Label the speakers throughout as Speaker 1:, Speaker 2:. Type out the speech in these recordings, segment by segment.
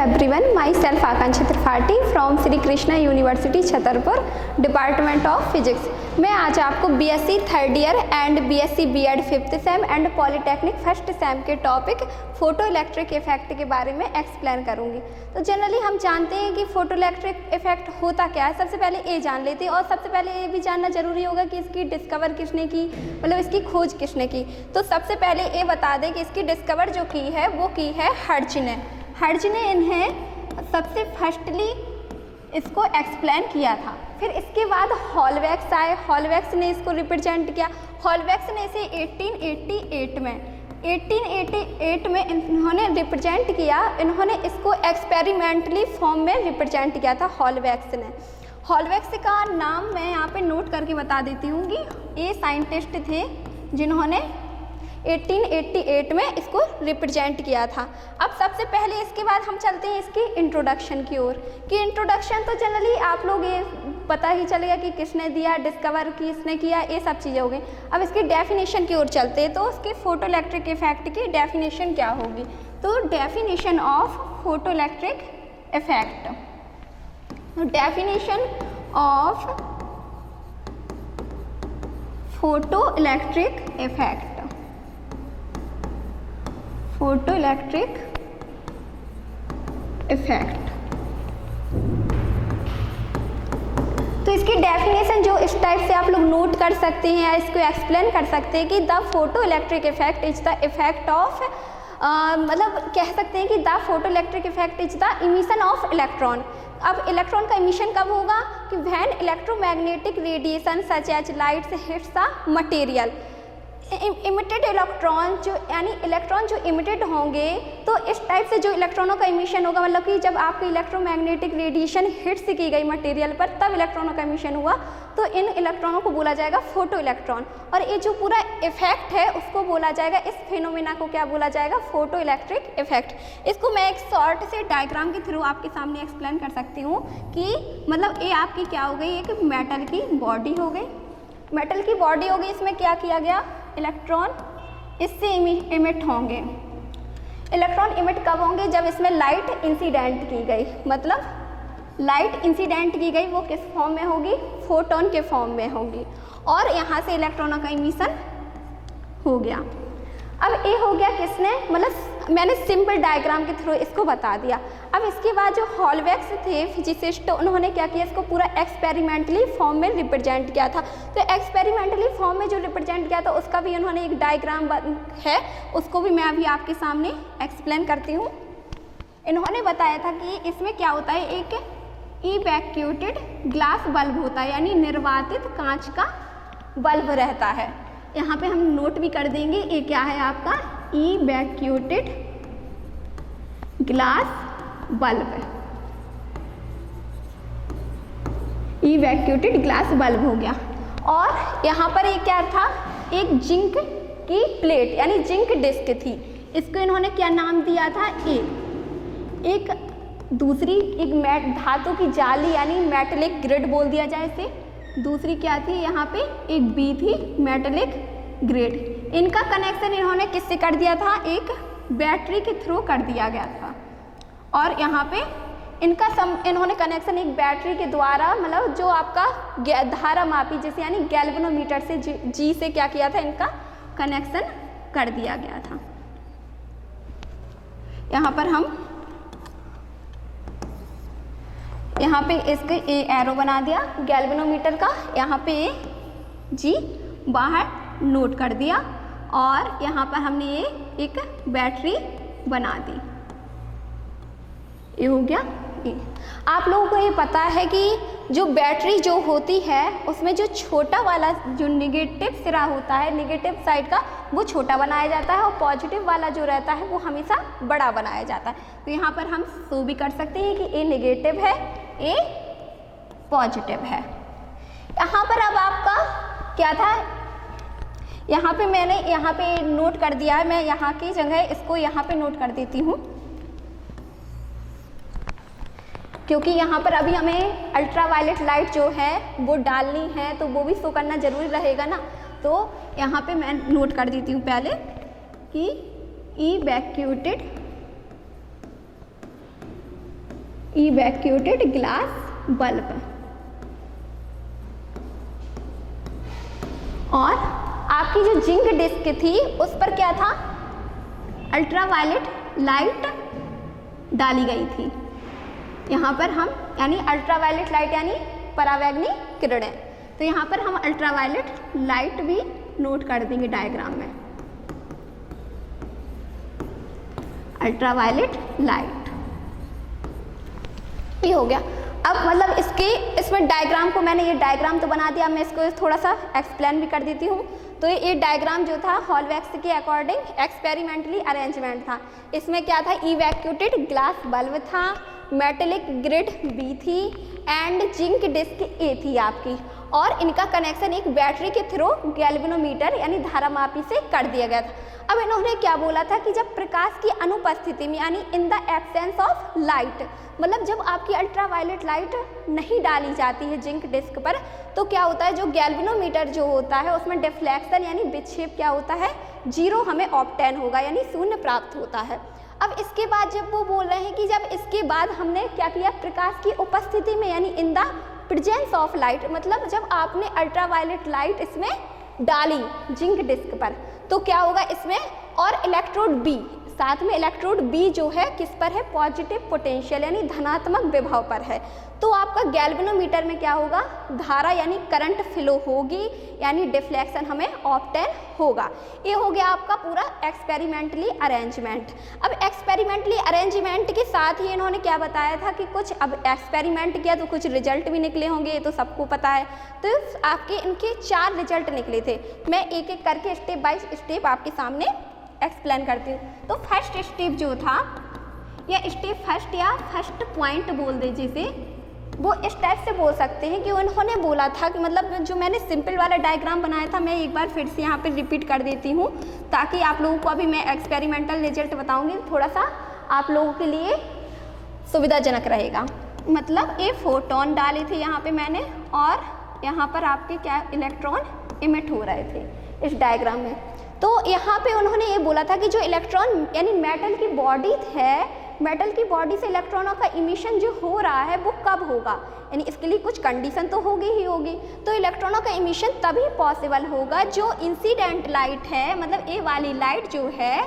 Speaker 1: everyone, myself Akanksha Tripathi from Sri Krishna University Chhatarpur, Department of Physics। मैं आज आपको BSc third year and BSc BEd fifth sem and polytechnic first sem के topic photoelectric effect के बारे में explain करूंगी। तो generally हम जानते हैं कि फोटो इलेक्ट्रिक इफेक्ट होता क्या है। सबसे पहले ये जान लेते हैं और सबसे पहले ये भी जानना जरूरी होगा कि इसकी डिस्कवर किसने की, मतलब इसकी खोज किसने की। तो सबसे पहले ये बता दें कि इसकी डिस्कवर जो की है वो की है हर्ट्ज ने। हर्ट्ज ने इन्हें सबसे फर्स्टली इसको एक्सप्लेन किया था। फिर इसके बाद हॉलवैक्स आए, हॉलवैक्स ने इसको रिप्रेजेंट किया। हॉलवैक्स ने इसे 1888 में इन्होंने रिप्रेजेंट किया। इन्होंने इसको एक्सपेरिमेंटली फॉर्म में रिप्रेजेंट किया था हॉलवैक्स ने। हॉलवैक्स का नाम मैं यहाँ पे नोट करके बता देती हूँ कि ये साइंटिस्ट थे जिन्होंने 1888 में इसको रिप्रेजेंट किया था। अब सबसे पहले इसके बाद हम चलते हैं इसकी इंट्रोडक्शन की ओर। कि इंट्रोडक्शन तो जनरली आप लोग ये पता ही चलेगा कि किसने दिया, डिस्कवर किसने किया, ये सब चीज़ें हो गई। अब इसकी डेफिनेशन की ओर चलते हैं। तो उसकी फोटो इलेक्ट्रिक इफेक्ट की डेफिनेशन क्या होगी? तो definition of photo electric effect, definition of photo electric effect, photo electric effect. तो इसकी डेफिनेशन जो इस टाइप से आप लोग नोट कर सकते हैं या इसको एक्सप्लेन कर सकते हैं कि the photoelectric effect is the effect of, मतलब कह सकते हैं कि the photoelectric effect is the emission of electron. अब इलेक्ट्रॉन का इमिशन कब होगा? कि when electromagnetic radiation such as lights hits the material. Emitted electron जो यानी इलेक्ट्रॉन जो इमिटेड होंगे, तो इस टाइप से जो इलेक्ट्रॉनों का इमिशन होगा, मतलब कि जब आपकी इलेक्ट्रोमैग्नेटिक रेडिएशन हिट्स की गई मटेरियल पर तब इलेक्ट्रॉनों का इमिशन हुआ, तो इन इलेक्ट्रॉनों को बोला जाएगा फोटो इलेक्ट्रॉन। और ये जो पूरा इफेक्ट है उसको बोला जाएगा, इस फिनोमेना को क्या बोला जाएगा? Photo electric effect. इसको मैं एक शॉर्ट से डायग्राम के थ्रू आपके सामने एक्सप्लेन कर सकती हूँ कि मतलब ये आपकी क्या हो गई, एक मेटल की बॉडी हो गई। मेटल की बॉडी हो गई, इसमें क्या किया गया? इलेक्ट्रॉन इससे इमिट होंगे। इलेक्ट्रॉन इमिट कब होंगे? जब इसमें लाइट इंसिडेंट की गई। मतलब लाइट इंसिडेंट की गई वो किस फॉर्म में होगी? फोटोन के फॉर्म में होगी। और यहाँ से इलेक्ट्रॉनों का इमिशन हो गया। अब ये हो गया किसने, मतलब मैंने सिंपल डायग्राम के थ्रू इसको बता दिया। अब इसके बाद जो हॉलवैक्स थे फिजिसिस्ट, उन्होंने क्या किया? इसको पूरा एक्सपेरिमेंटली फॉर्म में रिप्रेजेंट किया था। तो एक्सपेरिमेंटली फॉर्म में जो रिप्रेजेंट किया था उसका भी उन्होंने एक डायग्राम है, उसको भी मैं अभी आपके सामने एक्सप्लेन करती हूँ। इन्होंने बताया था कि इसमें क्या होता है, एक इवैक्यूएटेड ग्लास बल्ब होता है, यानी निर्वातित कांच का बल्ब रहता है। यहाँ पे हम नोट भी कर देंगे, ये क्या है आपका? Evacuated glass bulb, evacuated glass bulb हो गया। और यहाँ पर ये क्या था? एक जिंक की प्लेट यानी जिंक डिस्क थी। इसको इन्होंने क्या नाम दिया था? एक दूसरी एक धातु की जाली यानी मेटेलिक ग्रिड बोल दिया जाए इसे। दूसरी क्या थी? यहाँ पे एक बी थी, मेटेलिक ग्रिड। इनका कनेक्शन इन्होंने किससे कर दिया था? एक बैटरी के थ्रू कर दिया गया था। और यहाँ पे इनका इन्होंने कनेक्शन एक बैटरी के द्वारा, मतलब जो आपका धारा मापी जैसे यानी गैल्वेनोमीटर से जी से क्या किया था? इनका कनेक्शन कर दिया गया था। यहाँ पर हम यहाँ पे इसके ए एरो बना दिया गैल्वेनोमीटर का, यहाँ पे ए जी बाहर नोट कर दिया और यहाँ पर हमने ये एक बैटरी बना दी। ये हो गया। आप लोगों को ये पता है कि जो बैटरी जो होती है उसमें जो छोटा वाला जो निगेटिव सिरा होता है, निगेटिव साइड का, वो छोटा बनाया जाता है और पॉजिटिव वाला जो रहता है वो हमेशा बड़ा बनाया जाता है। तो यहाँ पर हम शो भी कर सकते हैं कि ए नेगेटिव है, ए पॉजिटिव है। यहाँ पर अब आपका क्या था? यहाँ पे मैंने यहाँ पे नोट कर दिया है, मैं यहाँ की जगह इसको यहाँ पे नोट कर देती हूँ क्योंकि यहाँ पर अभी हमें अल्ट्रावायलेट लाइट जो है वो डालनी है, तो वो भी शो करना जरूरी रहेगा ना। तो यहाँ पे मैं नोट कर देती हूँ पहले कि इवैक्यूएटेड इवैक्यूएटेड ग्लास बल्ब। और आपकी जो जिंक डिस्क थी उस पर क्या था, अल्ट्रावायलेट लाइट डाली गई थी। यहाँ पर हम यानी अल्ट्रावायलेट लाइट यानी परावैंगनी किरणें, तो यहाँ पर हम अल्ट्रावायलेट लाइट भी नोट कर देंगे डायग्राम में। अल्ट्रावायलेट लाइट ये हो गया। अब मतलब इसमें डायग्राम को मैंने ये डायग्राम तो बना दिया, मैं इसको थोड़ा सा एक्सप्लेन भी कर देती हूँ। तो ये डायग्राम जो था हॉलवैक्स के अकॉर्डिंग एक्सपेरिमेंटली अरेंजमेंट था। इसमें क्या था, इवैक्यूएटेड ग्लास बल्ब था, मेटेलिक ग्रिड बी थी एंड जिंक डिस्क ए थी आपकी, और इनका कनेक्शन एक बैटरी के थ्रू गैल्वेनोमीटर यानी धारामापी से कर दिया गया था। अब इन्होंने क्या बोला था कि जब प्रकाश की अनुपस्थिति में यानी in the absence of light, मतलब जब आपकी अल्ट्रावायलेट लाइट नहीं डाली जाती है जिंक डिस्क पर, तो क्या होता है, जो गैल्वेनोमीटर जो होता है उसमें डिफ्लेक्शन यानी विक्षेप क्या होता है, 0 हमें ऑब्टेन होगा यानी 0 प्राप्त होता है। अब इसके बाद जब वो बोल रहे हैं कि जब इसके बाद हमने क्या किया, प्रकाश की उपस्थिति में यानी in the presence of light, मतलब जब आपने अल्ट्रावायलेट लाइट इसमें डाली जिंक डिस्क पर, तो क्या होगा इसमें, और इलेक्ट्रोड बी, साथ में इलेक्ट्रोड बी जो है किस पर है, पॉजिटिव पोटेंशियल यानी धनात्मक विभव पर है, तो आपका गैल्वेनोमीटर में क्या होगा, धारा यानी करंट फ्लो होगी यानी डिफ्लेक्शन हमें ऑब्टेन होगा। ये हो गया आपका पूरा एक्सपेरिमेंटली अरेंजमेंट। अब एक्सपेरिमेंटली अरेंजमेंट के साथ ही इन्होंने क्या बताया था कि कुछ, अब एक्सपेरिमेंट किया तो कुछ रिजल्ट भी निकले होंगे, ये तो सबको पता है। तो आपके इनके 4 रिजल्ट निकले थे, मैं एक एक करके स्टेप बाय स्टेप आपके सामने एक्सप्लेन करती हूँ। तो फर्स्ट स्टेप जो था, या स्टेप फर्स्ट या फर्स्ट पॉइंट बोल दीजिए जिसे, वो इस टाइप से बोल सकते हैं कि उन्होंने बोला था कि मतलब जो मैंने सिंपल वाला डायग्राम बनाया था, मैं एक बार फिर से यहाँ पे रिपीट कर देती हूँ ताकि आप लोगों को अभी मैं एक्सपेरिमेंटल रिजल्ट बताऊँगी, थोड़ा सा आप लोगों के लिए सुविधाजनक रहेगा। मतलब ये फोटोन डाले थे यहाँ पे मैंने, और यहाँ पर आपके क्या इलेक्ट्रॉन इमिट हो रहे थे इस डायग्राम में। तो यहाँ पे उन्होंने ये बोला था कि जो इलेक्ट्रॉन यानी मेटल की बॉडी है, मेटल की बॉडी से इलेक्ट्रॉनों का इमिशन जो हो रहा है वो कब होगा, यानी इसके लिए कुछ कंडीशन तो होगी ही होगी। तो इलेक्ट्रॉनों का इमिशन तभी पॉसिबल होगा जो इंसिडेंट लाइट है, मतलब ये वाली लाइट जो है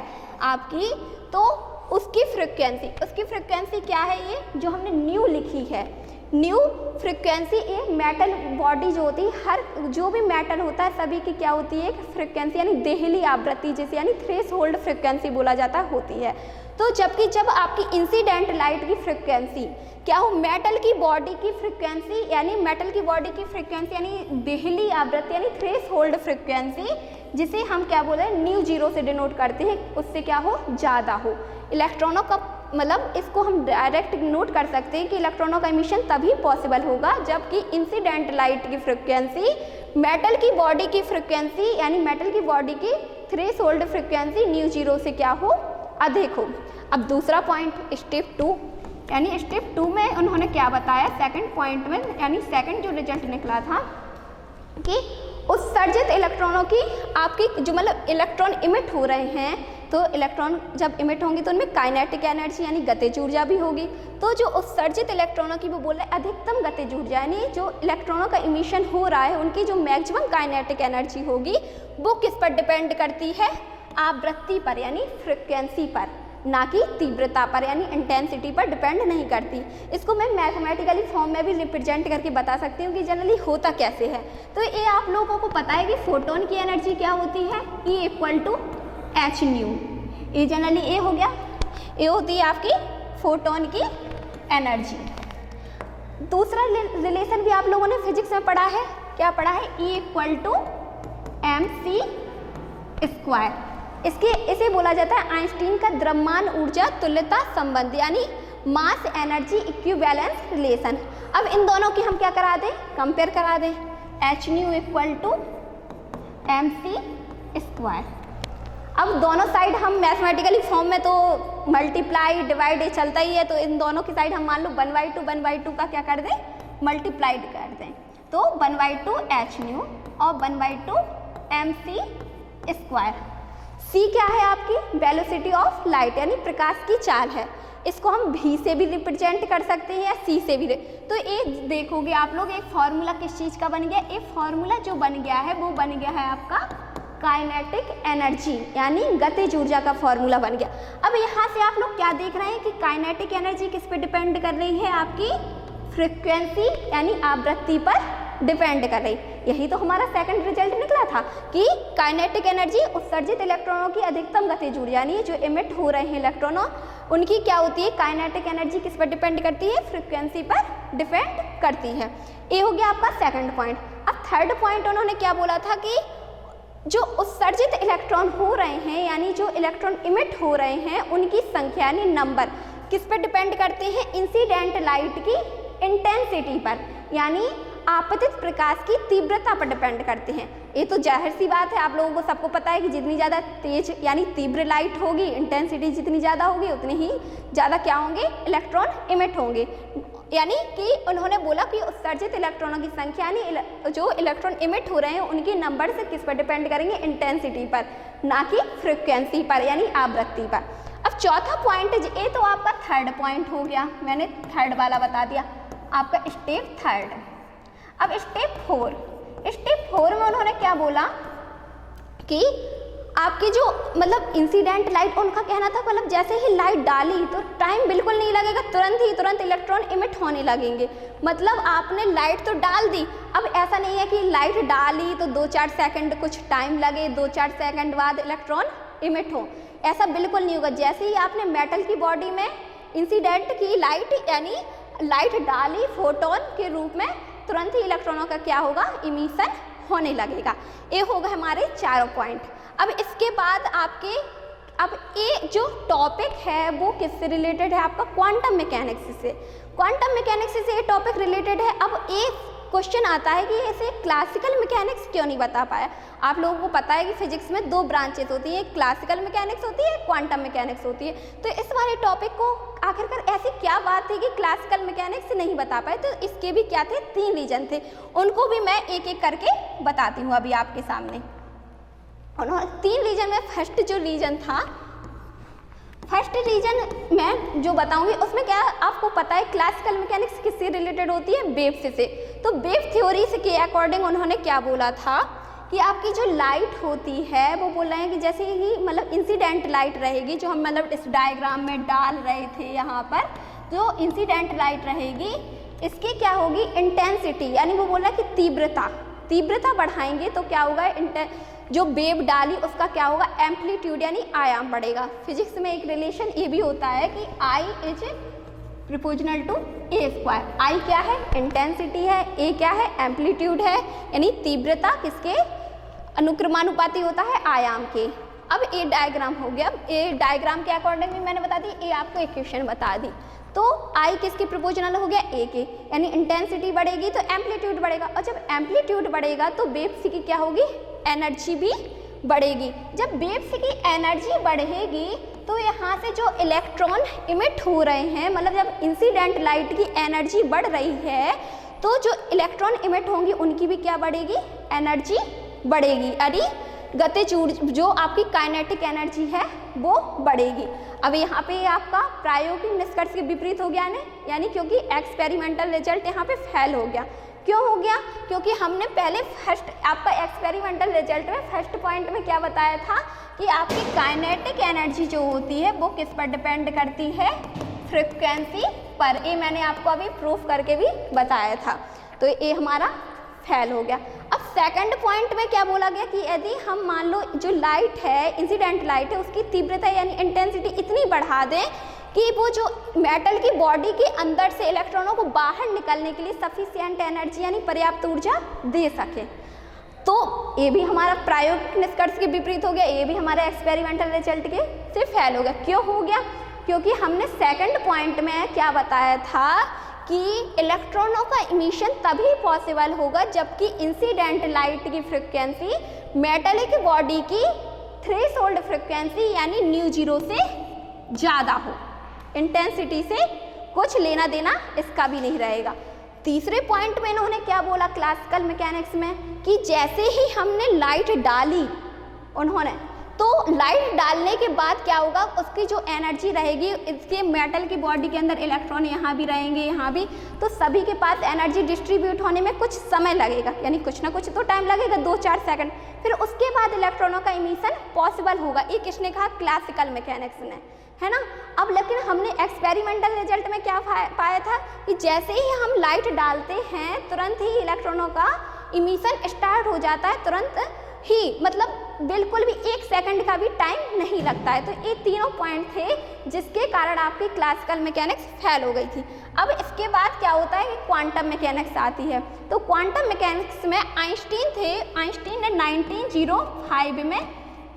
Speaker 1: आपकी, तो उसकी फ्रिक्वेंसी क्या है, ये जो हमने न्यू लिखी है, न्यू फ्रिक्वेंसी। ये मेटल बॉडी जो होती है, हर जो भी मेटल होता है सभी की क्या होती है, एक फ्रिक्वेंसी यानी देहली आवृत्ति जिसे यानी थ्रेशोल्ड फ्रिक्वेंसी बोला जाता होती है। तो जबकि जब आपकी इंसिडेंट लाइट की फ्रिक्वेंसी क्या हो, मेटल की बॉडी की फ्रिक्वेंसी यानी मेटल की बॉडी की फ्रिक्वेंसी यानी देहली आवृत्ति यानी थ्रेशोल्ड फ्रिक्वेंसी, जिसे हम क्या बोल रहे हैं, न्यू 0 से डिनोट करते हैं, उससे क्या हो, ज़्यादा हो इलेक्ट्रॉनों का, मतलब इसको हम डायरेक्ट नोट कर सकते हैं कि इलेक्ट्रॉनों का इमिशन तभी पॉसिबल होगा जबकि इंसिडेंट लाइट की फ्रिक्वेंसी मेटल की बॉडी की फ्रिक्वेंसी यानी मेटल की बॉडी की थ्रेशोल्ड फ्रिक्वेंसी न्यू 0 से क्या हो, अधिक हो। अब दूसरा पॉइंट स्टेप 2, यानी स्टेप 2 में उन्होंने क्या बताया, सेकंड पॉइंट में यानी सेकंड जो रिजल्ट निकला था कि उत्सर्जित इलेक्ट्रॉनों की आपकी जो मतलब इलेक्ट्रॉन इमिट हो रहे हैं, तो इलेक्ट्रॉन जब इमिट होंगे तो उनमें काइनेटिक एनर्जी यानी गतिज ऊर्जा भी होगी। तो जो उत्सर्जित इलेक्ट्रॉनों की वो बोल रहे हैं अधिकतम गतिज ऊर्जा यानी जो इलेक्ट्रॉनों का इमिशन हो रहा है उनकी जो मैक्सिमम काइनेटिक एनर्जी होगी वो किस पर डिपेंड करती है, आवृत्ति पर यानी फ्रिक्वेंसी पर, ना कि तीव्रता पर यानी इंटेंसिटी पर डिपेंड नहीं करती। इसको मैं मैथमेटिकली फॉर्म में भी रिप्रेजेंट करके बता सकती हूँ कि जनरली होता कैसे है। तो ये आप लोगों को पता है कि फोटोन की एनर्जी क्या होती है, E equal to h nu. ये जनरली ए हो गया, ये होती है आपकी फोटोन की एनर्जी। दूसरा रिलेशन भी आप लोगों ने फिजिक्स में पढ़ा है, क्या पढ़ा है, E इक्वल टू mc स्क्वायर। इसे बोला जाता है आइंस्टीन का द्रव्यमान ऊर्जा तुल्यता संबंध यानी मास एनर्जी इक्विवेलेंस रिलेशन। अब इन दोनों की हम क्या करा दें, कंपेयर करा दें, h nu equal to mc स्क्वायर। अब दोनों साइड हम मैथमेटिकली फॉर्म में तो मल्टीप्लाई डिवाइड ये चलता ही है, तो इन दोनों की साइड हम मान लो 1/2 का क्या कर दें, मल्टीप्लाइड कर दें, तो 1/2 एच न्यू और 1/2 mc स्क्वायर। c क्या है आपकी वेलोसिटी ऑफ लाइट यानी प्रकाश की चाल है। इसको हम V से भी रिप्रेजेंट कर सकते हैं या C से भी। तो ये देखोगे आप लोग एक फॉर्मूला किस चीज़ का बन गया, एक फॉर्मूला जो बन गया है वो बन गया है आपका काइनेटिक एनर्जी यानी गतिज ऊर्जा का फॉर्मूला बन गया। अब यहाँ से आप लोग क्या देख रहे हैं कि काइनेटिक एनर्जी किस पे डिपेंड कर रही है, आपकी फ्रिक्वेंसी यानी आवृत्ति पर डिपेंड कर रही। यही तो हमारा सेकंड रिजल्ट निकला था कि काइनेटिक एनर्जी उत्सर्जित इलेक्ट्रॉनों की अधिकतम गतिज ऊर्जा यानी जो इमिट हो रहे हैं इलेक्ट्रॉनों उनकी क्या होती है, काइनेटिक एनर्जी किस पर डिपेंड करती है, फ्रिक्वेंसी पर डिपेंड करती है। ये हो गया आपका सेकंड पॉइंट। अब थर्ड पॉइंट उन्होंने क्या बोला था कि जो उत्सर्जित इलेक्ट्रॉन हो रहे हैं यानी जो इलेक्ट्रॉन इमिट हो रहे हैं उनकी संख्या यानी नंबर किस पर डिपेंड करते हैं, इंसिडेंट लाइट की इंटेंसिटी पर यानी आपतित प्रकाश की तीव्रता पर डिपेंड करते हैं। ये तो जाहिर सी बात है, आप लोगों को सबको पता है कि जितनी ज़्यादा तेज यानी तीव्र लाइट होगी, इंटेंसिटी जितनी ज़्यादा होगी उतनी ही ज़्यादा क्या होंगे, इलेक्ट्रॉन इमिट होंगे। यानी कि उन्होंने बोला कि उत्सर्जित इलेक्ट्रॉनों की संख्या यानी जो इलेक्ट्रॉन इमिट हो रहे हैं उनके नंबर से किस पर डिपेंड करेंगे, इंटेंसिटी पर, ना कि फ्रिक्वेंसी पर यानी आवृत्ति पर। अब चौथा पॉइंट, ये तो आपका थर्ड पॉइंट हो गया, मैंने थर्ड वाला बता दिया, आपका स्टेप थर्ड। अब स्टेप फोर में उन्होंने क्या बोला कि आपकी जो मतलब इंसिडेंट लाइट, उनका कहना था मतलब जैसे ही लाइट डाली तो टाइम बिल्कुल नहीं लगेगा, तुरंत इलेक्ट्रॉन इमिट होने लगेंगे। मतलब आपने लाइट तो डाल दी, अब ऐसा नहीं है कि लाइट डाली तो 2-4 सेकंड कुछ टाइम लगे, 2-4 सेकंड बाद इलेक्ट्रॉन इमिट हो, ऐसा बिल्कुल नहीं होगा। जैसे ही आपने मेटल की बॉडी में इंसिडेंट की लाइट यानी लाइट डाली फोटोन के रूप में, तुरंत ही इलेक्ट्रॉनों का क्या होगा, इमिशन होने लगेगा। ये होगा हमारे चारों पॉइंट। अब इसके बाद अब ये जो टॉपिक है वो किससे रिलेटेड है, आपका क्वांटम मैकेनिक्स से। क्वांटम मैकेनिक्स से ये टॉपिक रिलेटेड है। अब एक क्वेश्चन आता है कि ऐसे क्लासिकल मैकेनिक्स क्यों नहीं बता पाया। आप लोगों को पता है कि फिजिक्स में 2 ब्रांचेस होती हैं, एक क्लासिकल मैकेनिक्स होती है, क्वांटम मैकेनिक्स होती है। तो इस वाले टॉपिक को आखिरकार ऐसी क्या बात थी कि क्लासिकल मैकेनिक्स नहीं बता पाए। तो इसके भी क्या थे, 3 रीजन थे, उनको भी मैं एक एक करके बताती हूँ अभी आपके सामने। उन्होंने 3 रीजन में फर्स्ट जो रीजन था, फर्स्ट रीजन मैं जो बताऊंगी उसमें क्या आपको पता है क्लासिकल मैकेनिक्स किससे रिलेटेड होती है, वेव्स से। तो वेव थ्योरी से के अकॉर्डिंग उन्होंने क्या बोला था कि आपकी जो लाइट होती है वो बोल रहे हैं कि जैसे ही मतलब इंसिडेंट लाइट रहेगी, जो हम मतलब इस डायग्राम में डाल रहे थे यहाँ पर, जो इंसिडेंट लाइट रहेगी इसकी क्या होगी, इंटेंसिटी यानी वो बोल रहा है कि तीव्रता बढ़ाएंगे तो क्या होगा, जो वेव डाली उसका क्या होगा, एम्पलीट्यूड यानी आयाम बढ़ेगा। फिजिक्स में एक रिलेशन ये भी होता है कि I is proportional to A²। I क्या है, इंटेंसिटी है, A क्या है, एम्पलीट्यूड है, यानी तीव्रता किसके अनुक्रमानुपाती होता है, आयाम के। अब ये डायग्राम हो गया, ये डायग्राम के अकॉर्डिंग भी मैंने बता दी, ये आपको इक्वेशन बता दी। तो I किसके प्रोपोर्शनल हो गया, A के, यानी इंटेंसिटी बढ़ेगी तो एम्पलीट्यूड बढ़ेगा, और जब एम्पलीट्यूड बढ़ेगा तो वेव्स की क्या होगी, एनर्जी भी बढ़ेगी। जब वेव्स की एनर्जी बढ़ेगी तो यहाँ से जो इलेक्ट्रॉन इमिट हो रहे हैं, मतलब जब इंसिडेंट लाइट की एनर्जी बढ़ रही है तो जो इलेक्ट्रॉन इमिट होंगी उनकी भी क्या बढ़ेगी, एनर्जी बढ़ेगी, यानी गतिज ऊर्जा जो आपकी काइनेटिक एनर्जी है वो बढ़ेगी। अब यहाँ पे आपका प्रायोगिक निष्कर्ष के विपरीत हो गया ना, यानी क्योंकि एक्सपेरिमेंटल रिजल्ट यहाँ पे फेल हो गया। क्यों हो गया, क्योंकि हमने पहले फर्स्ट आपका एक्सपेरिमेंटल रिजल्ट में फर्स्ट पॉइंट में क्या बताया था कि आपकी काइनेटिक एनर्जी जो होती है वो किस पर डिपेंड करती है, फ्रिक्वेंसी पर। ये मैंने आपको अभी प्रूफ करके भी बताया था, तो ये हमारा फेल हो गया। अब सेकंड पॉइंट में क्या बोला गया कि यदि हम मान लो जो लाइट है, इंसिडेंट लाइट है, उसकी तीव्रता यानी इंटेंसिटी इतनी बढ़ा दें कि वो जो मेटल की बॉडी के अंदर से इलेक्ट्रॉनों को बाहर निकलने के लिए सफिशिएंट एनर्जी यानी पर्याप्त ऊर्जा दे सके, तो ये भी हमारा प्रायोगिक निष्कर्ष के विपरीत हो गया, ये भी हमारे एक्सपेरिमेंटल रिजल्ट के से फेल हो गया। क्यों हो गया, क्योंकि हमने सेकंड पॉइंट में क्या बताया था कि इलेक्ट्रॉनों का इमिशन तभी पॉसिबल होगा जबकि इंसिडेंट लाइट की फ्रिक्वेंसी मेटलिक बॉडी की थ्रेशोल्ड फ्रिक्वेंसी यानी ν0 से ज़्यादा हो। इंटेंसिटी से कुछ लेना देना इसका भी नहीं रहेगा। तीसरे पॉइंट में इन्होंने क्या बोला क्लासिकल मैकेनिक्स में कि जैसे ही हमने लाइट डाली उन्होंने, तो लाइट डालने के बाद क्या होगा, उसकी जो एनर्जी रहेगी, इसके मेटल की बॉडी के अंदर इलेक्ट्रॉन यहाँ भी रहेंगे, यहाँ भी, तो सभी के पास एनर्जी डिस्ट्रीब्यूट होने में कुछ समय लगेगा, यानी कुछ ना कुछ तो टाइम लगेगा, 2-4 सेकंड। फिर उसके बाद इलेक्ट्रॉनों का इमिशन पॉसिबल होगा। ये किसने कहा? क्लासिकल मैकेनिक्स ने, है ना। अब लेकिन हमने एक्सपेरिमेंटल रिजल्ट में क्या पाया था कि जैसे ही हम लाइट डालते हैं तुरंत ही इलेक्ट्रॉनों का इमिशन स्टार्ट हो जाता है, तुरंत ही, मतलब बिल्कुल भी 1 सेकंड का भी टाइम नहीं लगता है। तो ये तीनों पॉइंट थे जिसके कारण आपकी क्लासिकल मैकेनिक्स फेल हो गई थी। अब इसके बाद क्या होता है कि क्वांटम मैकेनिक्स आती है। तो क्वांटम मैकेनिक्स में आइंस्टीन थे, आइंस्टीन ने 1905 में,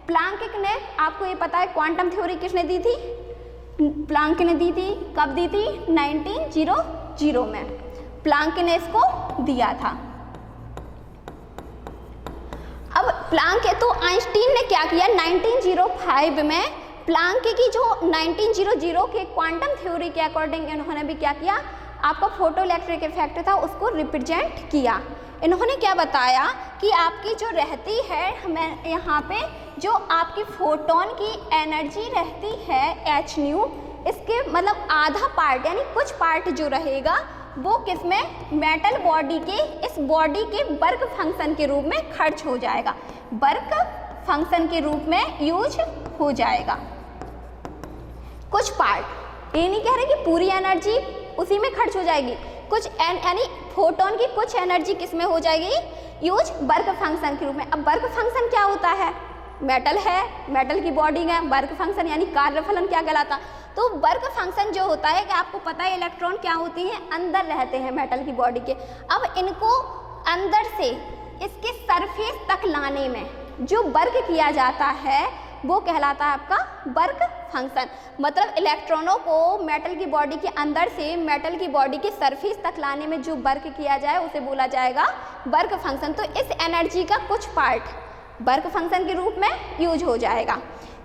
Speaker 1: प्लांक ने, आपको ये पता है क्वांटम थ्योरी किसने दी थी? प्लांक ने दी थी। कब दी थी? 1900 में प्लांक ने इसको दिया था। अब प्लांक है, तो आइंस्टीन ने क्या किया 1905 में, प्लांक की जो 1900 के क्वांटम थ्योरी के अकॉर्डिंग इन्होंने भी क्या किया, आपका फोटो इलेक्ट्रिक इफेक्ट था उसको रिप्रेजेंट किया। इन्होंने क्या बताया कि आपकी जो रहती है, हमें यहाँ पे जो आपकी फोटोन की एनर्जी रहती है h न्यू, इसके मतलब आधा पार्ट यानी कुछ पार्ट जो रहेगा वो किसमें? मेटल बॉडी के, इस बॉडी के वर्क फंक्शन के रूप में खर्च हो जाएगा, वर्क फंक्शन के रूप में यूज हो जाएगा। कुछ पार्ट, ये नहीं कह रहे कि पूरी एनर्जी उसी में खर्च हो जाएगी, कुछ यानी फोटोन की कुछ एनर्जी किस में हो जाएगी? यूज वर्क फंक्शन के रूप में। अब वर्क फंक्शन क्या होता है? मेटल है, मेटल की बॉडी है, वर्क फंक्शन यानी कार्यफलन क्या कहलाता? तो वर्क फंक्शन जो होता है कि आपको पता है इलेक्ट्रॉन क्या होते हैं? अंदर रहते हैं मेटल की बॉडी के। अब इनको अंदर से इसके सरफेस तक लाने में जो वर्क किया जाता है वो कहलाता है आपका वर्क फंक्शन। मतलब इलेक्ट्रॉनों को मेटल की बॉडी के अंदर से मेटल की बॉडी के सरफेस तक लाने में जो वर्क किया जाए उसे बोला जाएगा वर्क फंक्शन। तो इस एनर्जी का कुछ पार्ट वर्क फंक्शन के रूप में यूज हो जाएगा।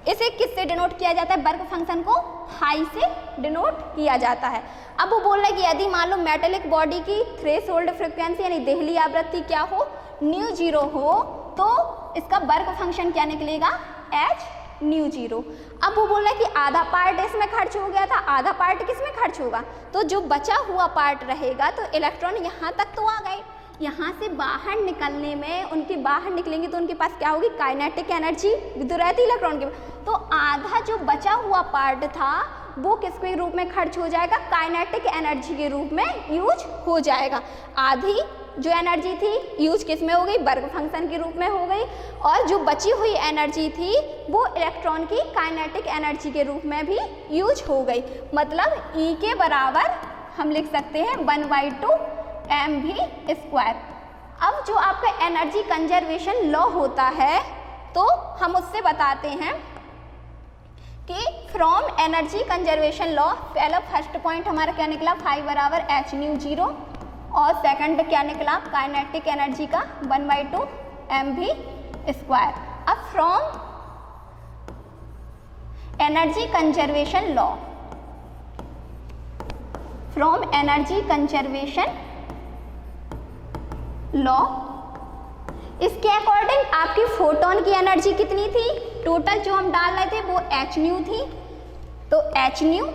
Speaker 1: इसे किससे डिनोट किया जाता है? वर्क फंक्शन को हाई से डिनोट किया जाता है। अब वो बोल रहे हैं कि यदि मान लो मेटेलिक बॉडी की थ्रेशोल्ड फ्रीक्वेंसी यानी देहली आवृत्ति क्या हो? ν0 हो, तो इसका वर्क फंक्शन क्या निकलेगा? h ν0। अब वो बोल रहे हैं कि आधा पार्ट इसमें खर्च हो गया था, आधा पार्ट किस में खर्च होगा? तो जो बचा हुआ पार्ट रहेगा, तो इलेक्ट्रॉन यहाँ तक तो आ गए, यहाँ से बाहर निकलने में उनके बाहर निकलेंगे तो उनके पास क्या होगी? काइनेटिक एनर्जी विद्युत रहती इलेक्ट्रॉन के। तो आधा जो बचा हुआ पार्ट था वो किसके रूप में खर्च हो जाएगा? काइनेटिक एनर्जी के रूप में यूज हो जाएगा। आधी जो एनर्जी थी यूज किस में हो गई? वर्क फंक्शन के रूप में हो गई, और जो बची हुई एनर्जी थी वो इलेक्ट्रॉन की काइनेटिक एनर्जी के रूप में भी यूज हो गई। मतलब E के बराबर हम लिख सकते हैं 1/2 mv²। अब जो आपका एनर्जी कंजर्वेशन लॉ होता है तो हम उससे बताते हैं कि फ्रॉम एनर्जी कंजर्वेशन लॉ, पहला फर्स्ट पॉइंट हमारा क्या निकला? फाई बराबर h ν0, और सेकंड क्या निकला? काइनेटिक एनर्जी का 1/2 mv²। अब from energy conservation law, from energy conservation law, इसके अकॉर्डिंग आपकी फोटोन की एनर्जी कितनी थी? टोटल जो हम डाल रहे थे वो h न्यू थी। तो h न्यू,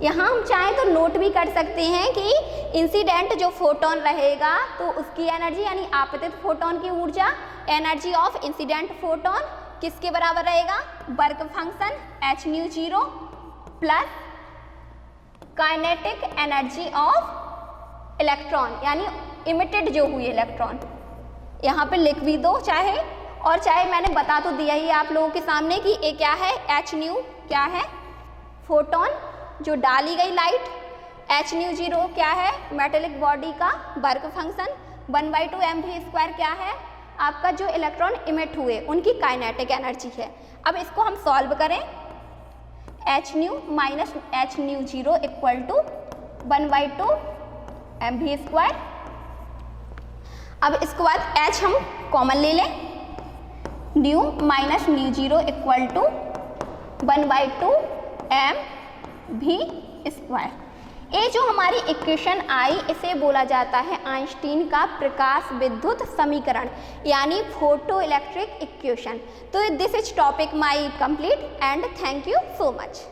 Speaker 1: यहाँ हम चाहें तो नोट भी कर सकते हैं कि इंसिडेंट जो फोटोन रहेगा तो उसकी एनर्जी यानी आपतित फोटोन की ऊर्जा, एनर्जी ऑफ इंसिडेंट फोटोन किसके बराबर रहेगा? Work function h ν0 plus kinetic energy of electron यानी इमिटेड जो हुई इलेक्ट्रॉन। यहाँ पे लिख भी दो चाहे, और चाहे मैंने बता तो दिया ही आप लोगों के सामने कि ये क्या है? h न्यू क्या है? फोटोन जो डाली गई लाइट। h ν0 क्या है? मेटेलिक बॉडी का वर्क फंक्शन। 1/2 mv² क्या है? आपका जो इलेक्ट्रॉन इमिट हुए उनकी काइनेटिक एनर्जी है। अब इसको हम सॉल्व करें, h nu minus h ν0 equal to 1/2 mv²। अब इसके बाद h हम कॉमन ले लें, new minus ν0 equal to 1/2 mv²। ये जो हमारी इक्वेशन आई इसे बोला जाता है आइंस्टीन का प्रकाश विद्युत समीकरण यानी फोटो इलेक्ट्रिक इक्वेशन। तो this is topic my complete and thank you so much.